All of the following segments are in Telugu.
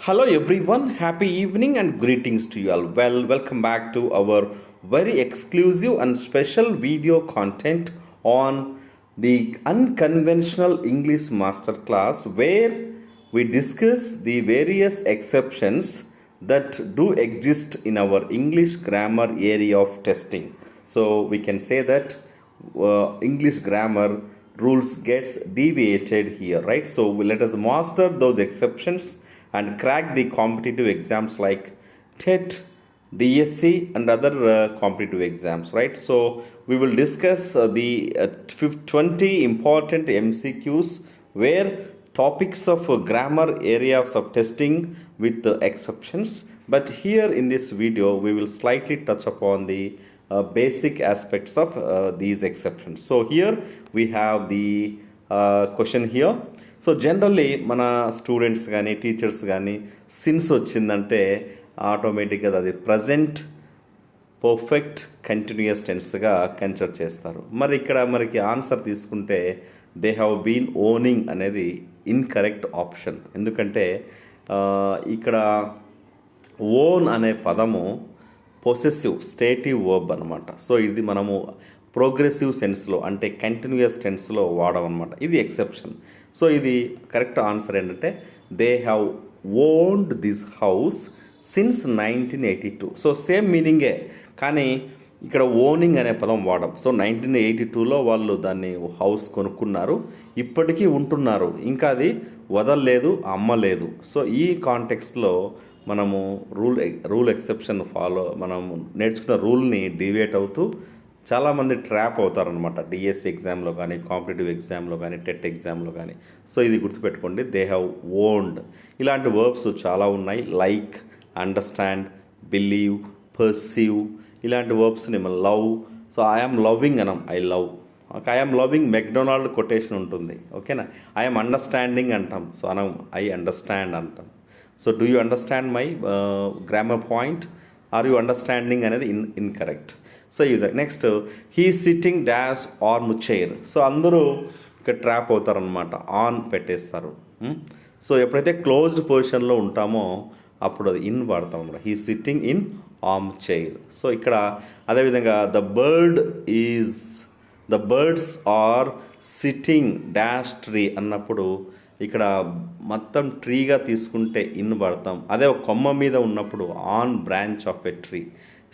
Hello everyone, happy evening and greetings to you all. Welcome back to our very exclusive and special video content on the unconventional English masterclass where we discuss the various exceptions that do exist in our English grammar area of testing. So we can say that English grammar rules gets deviated here, right? So let us master those exceptions and crack the competitive exams like TET, DSC, and other competitive exams, right? So we will discuss the 20 important MCQs where topics of grammar areas of testing with the exceptions. But here in this video, we will slightly touch upon the basic aspects of these exceptions. So here we have the question here. So generally మన స్టూడెంట్స్ కానీ టీచర్స్ కానీ సిన్స్ వచ్చిందంటే ఆటోమేటిక్గా అది ప్రజెంట్ పర్ఫెక్ట్ కంటిన్యూయస్ టెన్స్గా కన్సిడర్ చేస్తారు. మరి ఇక్కడ మనకి ఆన్సర్ తీసుకుంటే దే హ్యావ్ బీన్ ఓనింగ్ అనేది ఇన్కరెక్ట్ ఆప్షన్. ఎందుకంటే ఇక్కడ ఓన్ అనే పదము పొసెసివ్ స్టేటివ్ వర్బ్ అనమాట. సో ఇది మనము ప్రోగ్రెసివ్ సెన్స్లో అంటే కంటిన్యూయస్ టెన్స్లో వాడమన్నమాట. ఇది ఎక్సెప్షన్. సో ఇది కరెక్ట్ ఆన్సర్ ఏంటంటే they have owned this house since 1982. So same మీనింగే, కానీ ఇక్కడ ఓనింగ్ అనే పదం వాడడం. సో 1982లో వాళ్ళు దాన్ని హౌస్ కొనుక్కున్నారు, ఇప్పటికీ ఉంటున్నారు, ఇంకా అది వదలలేదు, అమ్మలేదు. సో ఈ కాంటెక్స్ట్లో మనము రూల్ ఎక్సెప్షన్ మనము నేర్చుకున్న రూల్ని డివేట్ అవుతూ చాలామంది ట్రాప్ అవుతారనమాట. డిఎస్సి ఎగ్జామ్లో కానీ, కాంపిటేటివ్ ఎగ్జామ్లో కానీ, టెట్ ఎగ్జామ్లో కానీ. సో ఇది గుర్తుపెట్టుకోండి, దే హ్యావ్ ఓన్డ్. ఇలాంటి వర్బ్స్ చాలా ఉన్నాయి. లైక్, అండర్స్టాండ్, బిలీవ్, పర్సీవ్, ఇలాంటి వర్బ్స్ని మనం లవ్. సో ఐఎమ్ లవింగ్ అనం, I love. I'm loving McDonald quotation ఉంటుంది, ఓకేనా. ఐఎమ్ అండర్స్టాండింగ్ అంటాం, సో అనం ఐ అండర్స్టాండ్ అంటాం. So do you understand my grammar point? Are you understanding అనేది ఇన్కరెక్ట్. సో ఇది next, he sitting dash arm chair. So అందరూ ఇక్కడ ట్రాప్ అవుతారనమాట, ఆన్ పెట్టేస్తారు. సో ఎప్పుడైతే క్లోజ్డ్ పొజిషన్లో ఉంటామో అప్పుడు అది ఇన్ వాడతాం అనమాట. He sitting in arm chair. So ఇక్కడ అదేవిధంగా the birds are sitting dash tree అన్నప్పుడు ఇక్కడ మొత్తం ట్రీగా తీసుకుంటే ఇన్ పడతాం. అదే ఒక కొమ్మ మీద ఉన్నప్పుడు on branch of a tree.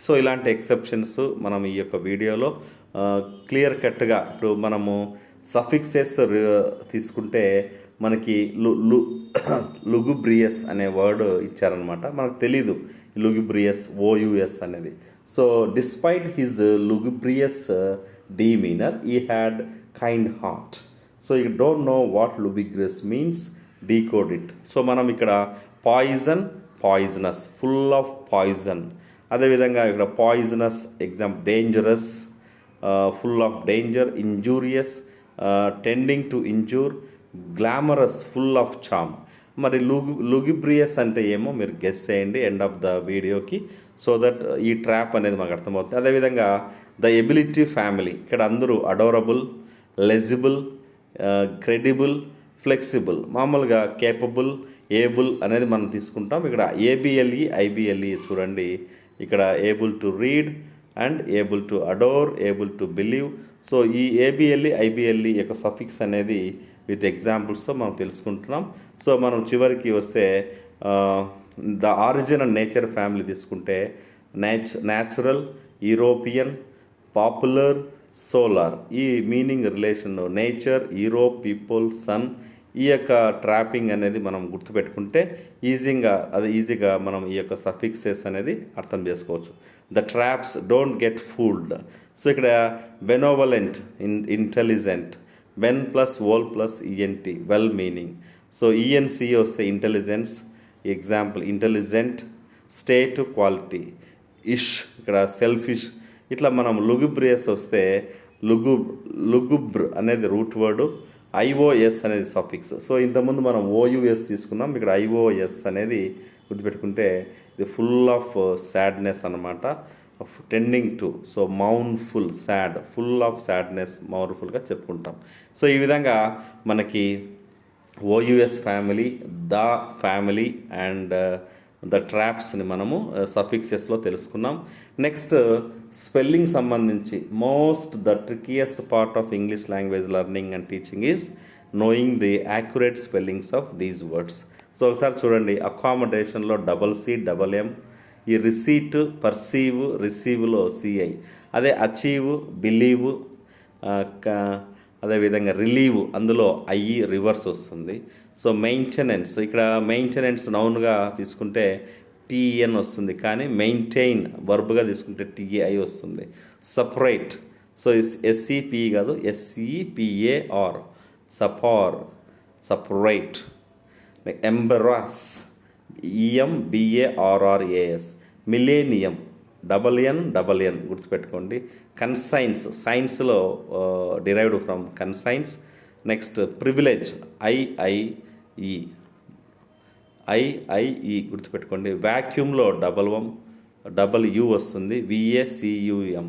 So ఇలాంటి ఎక్సెప్షన్స్ మనం ఈ యొక్క వీడియోలో క్లియర్ కట్గా, ఇప్పుడు మనము సఫిక్సెస్ తీసుకుంటే మనకి లుగుబ్రియస్ అనే వర్డ్ ఇచ్చారనమాట. మనకు తెలీదు లుగుబ్రియస్ ఓయుఎస్ అనేది. So despite his lugubrious demeanour he had kind heart. So you don't know what lugubrious means, decode it. So మనం ఇక్కడ poison, poisonous, full of poison. అదేవిధంగా ఇక్కడ poisonous dangerous, full of danger, injurious, tending to injure, glamorous, full of charm. మరి లుగిబ్రియస్ అంటే ఏమో మీరు గెస్ చేయండి ఎండ్ ఆఫ్ ద వీడియోకి, సో దట్ ఈ ట్రాప్ అనేది మాకు అర్థమవుతుంది. అదేవిధంగా ద ఎబిలిటీ ఫ్యామిలీ, ఇక్కడ అందరూ అడోరబుల్, లెజిబుల్, క్రెడిబుల్, ఫ్లెక్సిబుల్. మామూలుగా కేపబుల్, ఏబుల్ అనేది మనం తీసుకుంటాం. ఇక్కడ ఏబిఎల్ఈ, ఐబిఎల్ఈ చూడండి. ఇక్కడ able to read and able to adore, able to believe. So ఈ ఏబిఎల్ఈ, ఐబిఎల్ఈ యొక్క సఫిక్స్ అనేది విత్ ఎగ్జాంపుల్స్తో మనం తెలుసుకుంటున్నాం. సో మనం చివరికి వస్తే the origin and nature family తీసుకుంటే న్యాచురల్, యూరోపియన్, పాపులర్, సోలార్. ఈ meaning relation nature, Europe, people, sun. ఈ యొక్క ట్రాపింగ్ అనేది మనం గుర్తుపెట్టుకుంటే ఈజీగా మనం ఈ యొక్క సఫిక్సెస్ అనేది అర్థం చేసుకోవచ్చు. The traps don't get fooled. So ఇక్కడ benevolent, intelligent, ben plus ol plus ENT, well meaning. So ENC వస్తే intelligence, example intelligent, state, quality. Ish ఇక్కడ సెల్ఫిష్. ఇట్లా మనం లుగుబ్రియస్ వస్తే లుగుబ్ర్ అనేది రూట్ వర్డు, ఐఓఎస్ అనేది సఫిక్స్. సో ఇంతకుముందు మనం ఓయుఎస్ తీసుకున్నాం, ఇక్కడ ఐఓఎస్ అనేది గుర్తుపెట్టుకుంటే ఇది ఫుల్ ఆఫ్ సాడ్నెస్ అనమాట, tending to. So mournful, sad, full of sadness, మౌన్ఫుల్గా చెప్పుకుంటాం. సో ఈ విధంగా మనకి OUS family, the family and the ట్రాప్స్ని మనము సఫిక్సెస్లో తెలుసుకున్నాం. నెక్స్ట్ స్పెల్లింగ్ సంబంధించి the trickiest part of English language learning and teaching is knowing the accurate spellings of these words. So ఒకసారి చూడండి, అకామిడేషన్లో CCM, ఈ రిసీట్, పర్సీవ్, రిసీవ్లో CI, అదే అచీవ్, బిలీవ్, అదేవిధంగా రిలీవ్ అందులో రివర్స్ వస్తుంది. సో మెయింటెనెన్స్, ఇక్కడ మెయింటెనెన్స్ నౌన్గా తీసుకుంటే TN వస్తుంది, కానీ మెయింటైన్ వర్బ్గా తీసుకుంటే TI వస్తుంది. సపరేట్, సో SEP కాదు, SEPAR, separate. Embarrass, EMBARRAS. Millennium, NNN గుర్తుపెట్టుకోండి. కన్సైన్స్, సైన్స్లో derived from conscience. Next privilege, IIE గుర్తుపెట్టుకోండి. వ్యాక్యూమ్లో WU వస్తుంది, VACUM.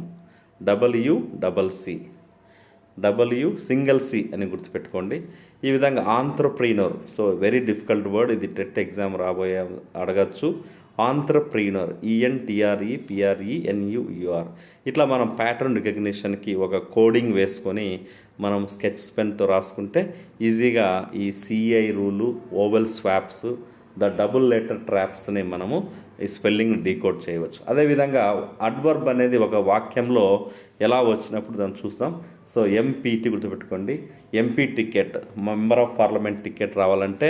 WC అని గుర్తుపెట్టుకోండి. ఈ విధంగా ఆంత్రప్రీనర్, సో వెరీ డిఫికల్ట్ వర్డ్ ఇది, టెట్ ఎగ్జామ్ అడగచ్చు. ఆంత్రప్రీనర్, ENTREPRENUR. ఇట్లా మనం ప్యాటర్న్ రికగ్నిషన్కి ఒక కోడింగ్ వేసుకొని మనం స్కెచ్ పెన్తో రాసుకుంటే ఈజీగా ఈ CI rule, vowel swaps, the double letter ట్రాప్స్ని మనము ఈ స్పెల్లింగ్ డీకోడ్ చేయవచ్చు. అదేవిధంగా అడ్వర్బ్ అనేది ఒక వాక్యంలో ఎలా వచ్చినప్పుడు దాన్ని చూస్తాం. సో MPT గుర్తుపెట్టుకోండి. MP ticket, member of parliament ticket రావాలంటే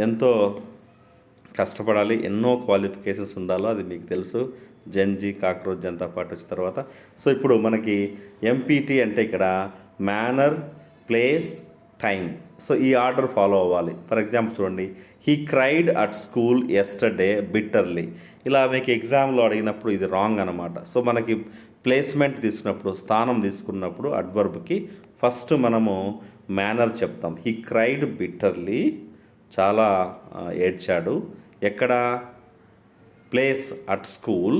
ఎంతో కష్టపడాలి, ఎన్నో క్వాలిఫికేషన్స్ ఉండాలో అది మీకు తెలుసు. జన్జీ, కాక్రోచ్ జనతా పార్టీ వచ్చిన తర్వాత. సో ఇప్పుడు మనకి MPT అంటే ఇక్కడ మేనర్, ప్లేస్, టైం. సో ఈ ఆర్డర్ ఫాలో అవ్వాలి. ఫర్ ఎగ్జాంపుల్ చూడండి, he cried at school yesterday bitterly. ఇలా మీకు ఎగ్జామ్లో అడిగినప్పుడు ఇది రాంగ్ అనమాట. సో మనకి ప్లేస్మెంట్ తీసుకున్నప్పుడు, స్థానం తీసుకున్నప్పుడు అడ్వర్బ్కి ఫస్ట్ మనము మేనర్ చెప్తాం. హీ క్రైడ్ బిట్టర్లీ, చాలా ఏడ్చాడు. ఎక్కడ? Place at school,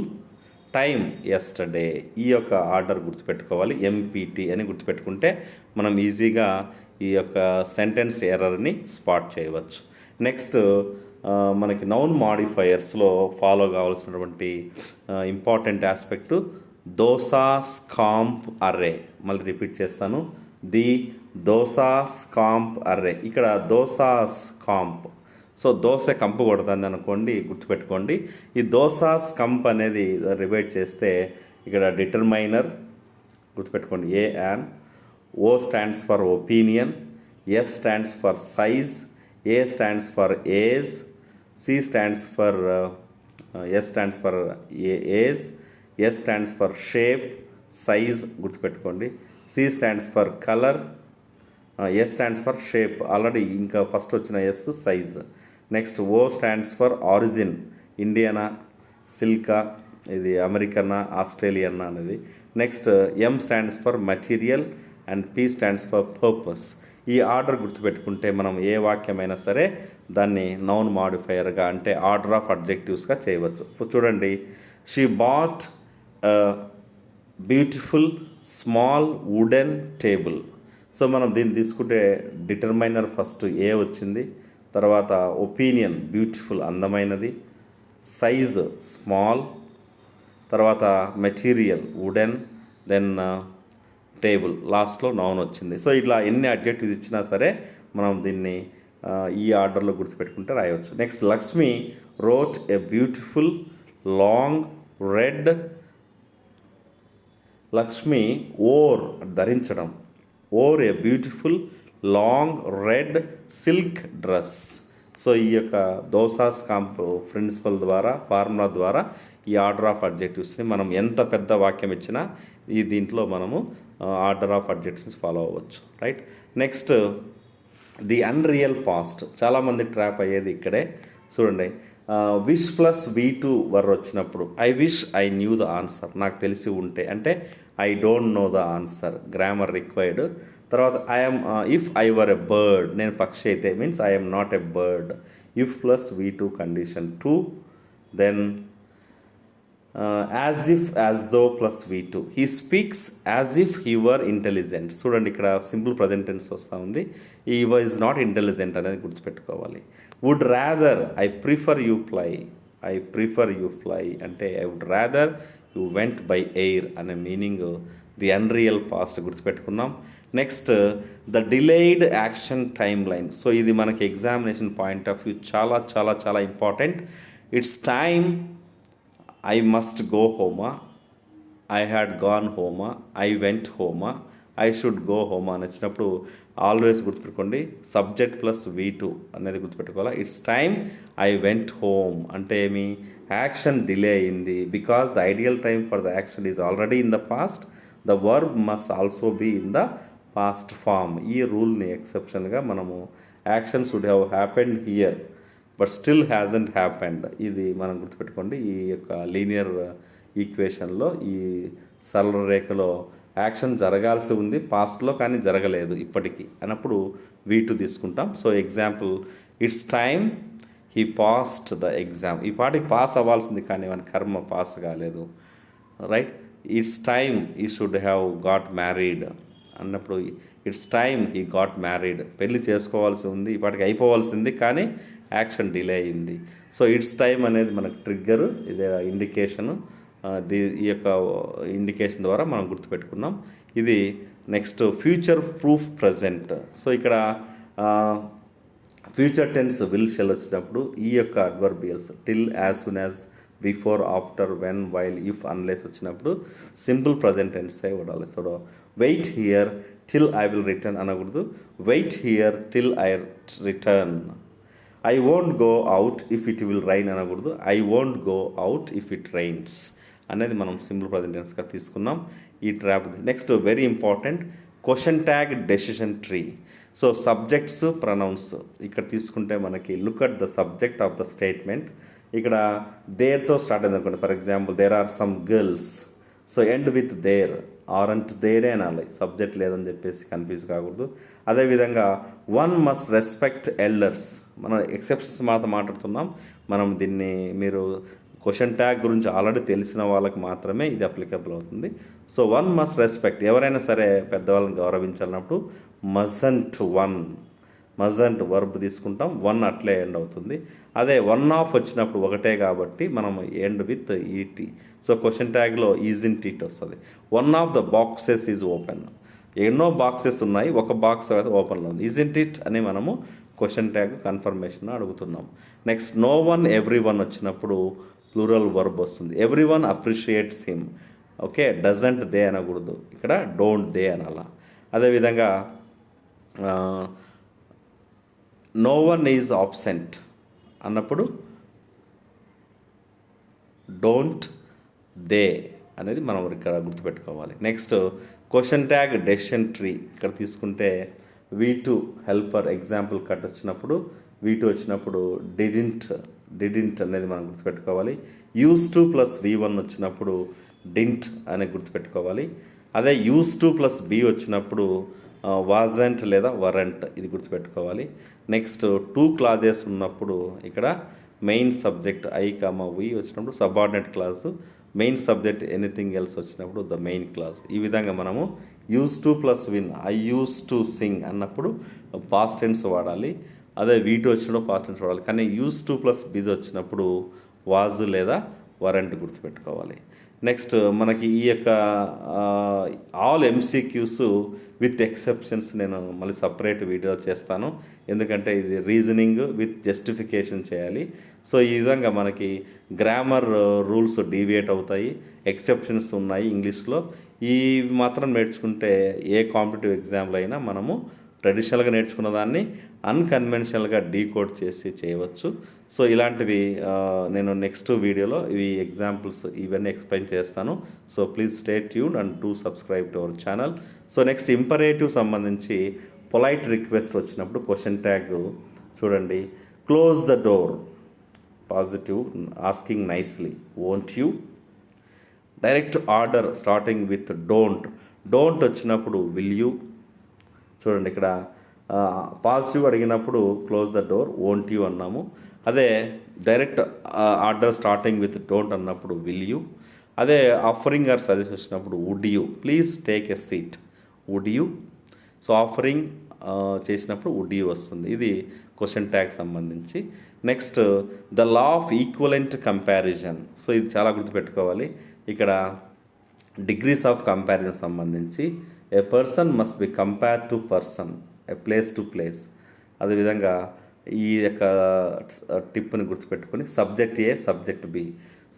time yesterday. ఈ యొక్క ఆర్డర్ గుర్తుపెట్టుకోవాలి. MPT అని గుర్తుపెట్టుకుంటే మనం ఈజీగా ఈ యొక్క సెంటెన్స్ ఎర్రర్ని స్పాట్ చేయవచ్చు. నెక్స్ట్ మనకి నౌన్ మాడిఫైయర్స్లో ఫాలో కావాల్సినటువంటి ఇంపార్టెంట్ ఆస్పెక్టు దోసాస్ కాంప్ అర్రే. మళ్ళీ రిపీట్ చేస్తాను, ది దోసాస్ కాంప్ అర్రే. ఇక్కడ దోసాస్ కాంప్, సో దోశ కంపు కొడుతుంది అనుకోండి, గుర్తుపెట్టుకోండి. ఈ దోసాస్ కంప్ అనేది రివైడ్ చేస్తే ఇక్కడ డిటర్మైనర్ గుర్తుపెట్టుకోండి, AN. O stands for opinion, S stands for size, A stands for age, C stands for S stands for age, S stands for shape, size గుర్తుపెట్టుకోండి. C stands for color, S stands for shape, already ఇంకా ఫస్ట్ వచ్చిన S size. Next O stands for origin, ఇండియనా, సిల్కా, ఇది అమెరికనా, ఆస్ట్రేలియనా అనేది. Next M stands for material and P stands for purpose. ఈ ఆర్డర్ గుర్తుపెట్టుకుంటే మనం ఏ వాక్యమైనా సరే దాన్ని నౌన్ మాడిఫైయర్గా అంటే ఆర్డర్ ఆఫ్ అడ్జెక్టివ్స్గా చేయవచ్చు. చూడండి, she bought beautiful small wooden table. So మనం దీన్ని తీసుకుంటే డిటర్మైనర్ ఫస్ట్ A వచ్చింది, తర్వాత ఒపీనియన్ బ్యూటిఫుల్ అందమైనది, సైజ్ స్మాల్, తర్వాత మెటీరియల్ వుడెన్, దెన్ టేబుల్, లాస్ట్లో నౌన్ వచ్చింది. సో ఇట్లా ఎన్ని అడ్జెక్టివ్స్ ఇచ్చినా సరే మనం దీన్ని ఈ ఆర్డర్లో గుర్తుపెట్టుకుంటే రాయవచ్చు. Next Lakshmi wore a beautiful long red. Lakshmi wore ధరించడం, wore a beautiful long red silk dress. So ఈ యొక్క దోసాస్ కాంప్ ప్రిన్సిపల్ ద్వారా, ఫార్ములా ద్వారా ఈ ఆర్డర్ ఆఫ్ అడ్జెక్టివ్స్ని మనం ఎంత పెద్ద వాక్యం ఇచ్చినా ఈ దీంట్లో మనము ఆర్డర్ ఆఫ్ అడ్జెక్టివ్స్ ఫాలో అవ్వచ్చు, right. Next the unreal past, చాలామందికి ట్రాప్ అయ్యేది ఇక్కడే. చూడండి, విష్ ప్లస్ V2 వర్ వచ్చినప్పుడు I wish I knew the answer, నాకు తెలిసి ఉంటే అంటే I don't know the answer, grammar required. తర్వాత I'm if I were a bird, నేను పక్షి అయితే means I'm not a bird. If plus V2 condition 2. Then as if as though plus V2. He speaks as if he were intelligent. చూడండి ఇక్కడ సింపుల్ ప్రజెంట్ టెన్స్ వస్తూ ఉంది. ఈ వాజ్ నాట్ ఇంటెలిజెంట్ అనేది గుర్తుపెట్టుకోవాలి. Would rather, I prefer you fly. I prefer you fly అంటే I would rather you went by air అనే మీనింగ్ ది అన్రియల్ పాస్ట్ గుర్తుపెట్టుకున్నాం. Next the delayed action time line. So ఇది మనకి ఎగ్జామినేషన్ పాయింట్ ఆఫ్ వ్యూ చాలా చాలా చాలా important. It's time I must go home, I had gone home, I went home, I should go home అని వచ్చినప్పుడు ఆల్వేస్ గుర్తుపెట్టుకోండి సబ్జెక్ట్ ప్లస్ V2 అనేది గుర్తుపెట్టుకోవాలి. It's time I went home అంటే ఏమి, యాక్షన్ డిలే అయింది. Because the ideal time for the action is already in the past, the verb must also be in the past form. ఈ రూల్ని ఎక్సెప్షన్గా మనము action should have happened here but still hasn't happened. ఇది మనం గుర్తుపెట్టుకోండి. ఈ యొక్క లీనియర్ ఈక్వేషన్లో ఈ సరళ రేఖలో యాక్షన్ జరగాల్సి ఉంది పాస్ట్లో కానీ జరగలేదు ఇప్పటికీ అన్నప్పుడు V2 తీసుకుంటాం. So example, it's time he passed the exam. ఈ పాటికి పాస్ అవ్వాల్సింది కానీ మన కర్మ పాస్ కాలేదు, right. It's time he should have got married అన్నప్పుడు it's time he got married. పెళ్ళి చేసుకోవాల్సి ఉంది, ఇప్పటికి అయిపోవాల్సింది కానీ యాక్షన్ డిలే అయింది. సో ఇట్స్ టైమ్ అనేది మనకు ట్రిగ్గర్, ఇది ఇండికేషను. ఈ యొక్క ఇండికేషన్ ద్వారా మనం గుర్తుపెట్టుకున్నాం. ఇది next future proof present. So ఇక్కడ ఫ్యూచర్ టెన్స్ విల్ షెల్ వచ్చినప్పుడు ఈ యొక్క adverbials till, as soon as, before, after, when, while, if, unless వచ్చినప్పుడు సింపుల్ ప్రజెంట్ టెన్సే ఉండాలి. So wait here till I will return అనకూడదు, wait here till I return. I won't go out if it will rain అనకూడదు, I won't go out if it rains అనేది మనం సింపుల్ ప్రజెంట్ టెన్స్గా తీసుకున్నాం. ఈ trap next very important question tag decision tree. So subjects, pronouns ఇక్కడ తీసుకుంటే మనకి look at the subject of the statement. ఇక్కడ దేర్తో స్టార్ట్ అయింది అనుకోండి. For example, there are some girls. So end with there, aren't దేరే అనాలి, సబ్జెక్ట్ లేదని చెప్పేసి కన్ఫ్యూజ్ కాకూడదు. అదేవిధంగా వన్ మస్ట్ రెస్పెక్ట్ ఎల్డర్స్. మనం ఎక్సెప్షన్స్ మాట్లాడుతున్నాం. మనం దీన్ని మీరు క్వశ్చన్ ట్యాగ్ గురించి ఆల్రెడీ తెలిసిన వాళ్ళకి మాత్రమే ఇది అప్లికబుల్ అవుతుంది. సో వన్ మస్ట్ రెస్పెక్ట్, ఎవరైనా సరే పెద్దవాళ్ళని గౌరవించాలన్నప్పుడు మజంట్ వన్, మజంట్ వర్బ్ తీసుకుంటాం, వన్ అట్లే ఎండ్ అవుతుంది. అదే వన్ ఆఫ్ వచ్చినప్పుడు ఒకటే కాబట్టి మనం ఎండ్ విత్ ఈటీ. సో క్వశ్చన్ ట్యాగ్లో ఈజింట్ ఇట్ వస్తుంది. One of the boxes is open. ఎన్నో బాక్సెస్ ఉన్నాయి, ఒక బాక్స్ అయితే ఓపెన్లో ఉంది. ఈజింట్ ఇట్ అని మనము క్వశ్చన్ ట్యాగ్ కన్ఫర్మేషన్ అడుగుతున్నాం. Next no one, every one వచ్చినప్పుడు ప్లూరల్ వర్బ్ వస్తుంది. Every one appreciates him. Okay, doesn't they అనకూడదు, ఇక్కడ డోంట్ దే అనాల. అదేవిధంగా నో వన్ ఈజ్ ఆబ్సెంట్ అన్నప్పుడు డోంట్ దే అనేది మనం ఇక్కడ గుర్తుపెట్టుకోవాలి. Next question tag decision tree ఇక్కడ తీసుకుంటే V2 హెల్పర్ ఎగ్జాంపుల్ కట్ వచ్చినప్పుడు V2 వచ్చినప్పుడు డిడింట్ అనేది మనం గుర్తుపెట్టుకోవాలి. యూస్ టు ప్లస్ V1 వచ్చినప్పుడు డింట్ అనేది గుర్తుపెట్టుకోవాలి. అదే యూస్ టు ప్లస్ బి వచ్చినప్పుడు వాజంట్ లేదా వరంట్, ఇది గుర్తుపెట్టుకోవాలి. నెక్స్ట్ టూ క్లాజెస్ ఉన్నప్పుడు ఇక్కడ మెయిన్ సబ్జెక్ట్ ఐ కామా వి వచ్చినప్పుడు subordinate class, main subject anything else వచ్చినప్పుడు ద మెయిన్ క్లాస్. ఈ విధంగా మనము use to plus win, I use to sing అన్నప్పుడు పాస్ట్ టెన్స్ వాడాలి. అదే V2 వచ్చినప్పుడు పాస్ట్ టెన్స్ వాడాలి. కానీ యూస్ టు ప్లస్ బిది వచ్చినప్పుడు వాజ్ లేదా వరంట్ గుర్తుపెట్టుకోవాలి. నెక్స్ట్ మనకి ఈ యొక్క ఆల్ MCQs విత్ ఎక్సెప్షన్స్ నేను మళ్ళీ సపరేట్ వీడియో చేస్తాను, ఎందుకంటే ఇది రీజనింగ్ విత్ జస్టిఫికేషన్ చేయాలి. సో ఈ విధంగా మనకి గ్రామర్ రూల్స్ డీవియేట్ అవుతాయి, ఎక్సెప్షన్స్ ఉన్నాయి ఇంగ్లీష్లో. ఈ మాత్రం నేర్చుకుంటే ఏ కాంపిటేటివ్ ఎగ్జామ్లో అయినా మనము ట్రెడిషనల్గా నేర్చుకున్న దాన్ని అన్కన్వెన్షనల్గా డీకోడ్ చేసి చేయవచ్చు. సో ఇలాంటివి నేను నెక్స్ట్ వీడియోలో ఈ ఎగ్జాంపుల్స్ ఇవన్నీ ఎక్స్ప్లెయిన్ చేస్తాను. So please stay tune and do subscribe to our channel. So next imperative సంబంధించి పొలైట్ రిక్వెస్ట్ వచ్చినప్పుడు క్వశ్చన్ ట్యాగ్ చూడండి. Close the door positive, asking nicely, won't you. Direct order starting with don't వచ్చినప్పుడు విల్ యూ. చూడండి ఇక్కడ పాజిటివ్ అడిగినప్పుడు close the door, won't you అన్నాము. అదే direct order starting with don't అన్నప్పుడు విల్ యూ, అదే ఆఫరింగ్ ఆర్ సజెస్ట్ వచ్చినప్పుడు would you please take a seat, would you. So offering చేసినప్పుడు వుడ్ యూ వస్తుంది. ఇది క్వశ్చన్ ట్యాగ్ సంబంధించి. Next the law of equivalent comparison. So ఇది చాలా గుర్తుపెట్టుకోవాలి. ఇక్కడ డిగ్రీస్ ఆఫ్ కంపారిజన్ సంబంధించి a person must be compare to person, a place to place. అదేవిధంగా ఈ యొక్క టిప్ని గుర్తుపెట్టుకొని subject a subject b.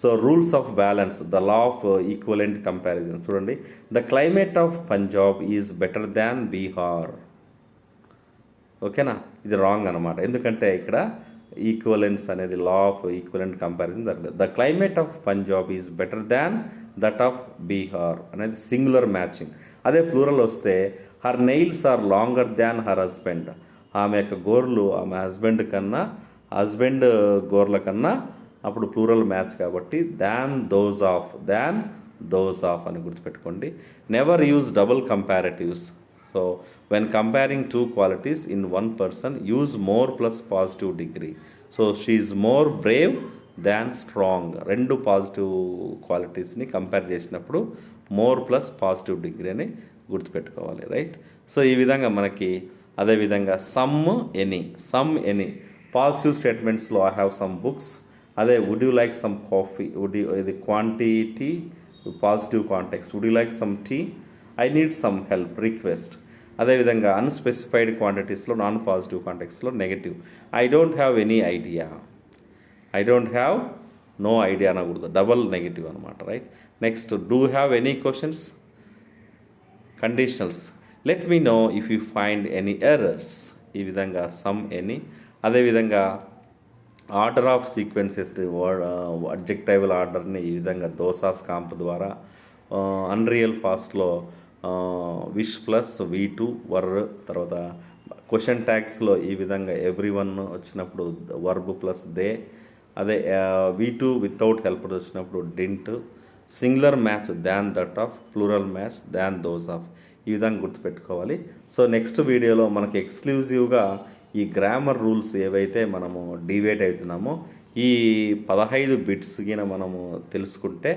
So rules of balance, the law of equivalent comparison. చూడండి, the climate of Punjab is better than Bihar. ఓకేనా, ఇది రాంగ్ అనమాట. ఎందుకంటే ఇక్కడ ఈక్వలెన్స్ అనేది లా ఆఫ్ ఈక్వలెంట్ కంపారిజన్ జరగలేదు. The climate of Punjab is better than that of Bihar అనేది సింగులర్ మ్యాచింగ్. అదే ప్లూరల్ వస్తే her nails are longer than her husband. ఆమె యొక్క గోర్లు ఆమె హస్బెండ్ గోర్ల కన్నా, అప్పుడు ప్లూరల్ మ్యాచ్ కాబట్టి దాన్ దోస్ ఆఫ్ అని గుర్తుపెట్టుకోండి. Never use double comparatives. So when comparing two qualities in one person use more plus positive degree. So she is more brave than strong. రెండు పాజిటివ్ క్వాలిటీస్ని కంపేర్ చేసినప్పుడు మోర్ ప్లస్ పాజిటివ్ డిగ్రీ అని గుర్తుపెట్టుకోవాలి, రైట్. సో ఈ విధంగా మనకి అదేవిధంగా సమ్ ఎనీ పాజిటివ్ స్టేట్మెంట్స్లో ఐ హ్యావ్ సమ్ బుక్స్. అదే would you like some coffee, ఇది quantity positive context. Would you like some tea, I need some help, request. అదేవిధంగా అన్స్పెసిఫైడ్ క్వాంటిటీస్లో నాన్ పాజిటివ్ కాంటెక్స్లో negative. I don't have any idea, I don't have no idea అనకూడదు, డబల్ నెగిటివ్ అనమాట, right. Next do have any questions, conditionals. Let me know if you find any errors. ఈ విధంగా సమ్ ఎనీ. అదేవిధంగా ఆర్డర్ ఆఫ్ సీక్వెన్సెస్, అడ్జెక్టివల్ ఆర్డర్ని ఈ విధంగా దోసాస్ కాంప్ ద్వారా, అన్రియల్ పాస్ట్లో విష్ ప్లస్ V2 వర్, తర్వాత క్వశ్చన్ ట్యాగ్స్లో ఈ విధంగా ఎవ్రీ వన్ వచ్చినప్పుడు వర్బ్ ప్లస్ దే. అదే V2 వితౌట్ హెల్ప్ వచ్చినప్పుడు didn't. Singular match than that of, plural match than those of. ఈ విధంగా గుర్తుపెట్టుకోవాలి. సో నెక్స్ట్ వీడియోలో మనకి ఎక్స్క్లూజివ్గా ఈ గ్రామర్ రూల్స్ ఏవైతే మనము డివేట్ అవుతున్నామో ఈ 15 బిట్స్కి మనము తెలుసుకుంటే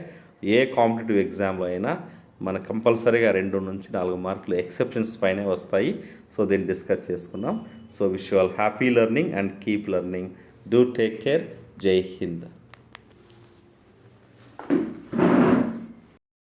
ఏ కాంపిటేటివ్ ఎగ్జామ్లో అయినా మనకు కంపల్సరీగా 2 నుంచి 4 మార్కులు ఎక్సెప్షన్స్ పైనే వస్తాయి. సో దీన్ని డిస్కస్ చేసుకుందాం. So wish you all happy learning and keep learning. Do take care. జై హింద్.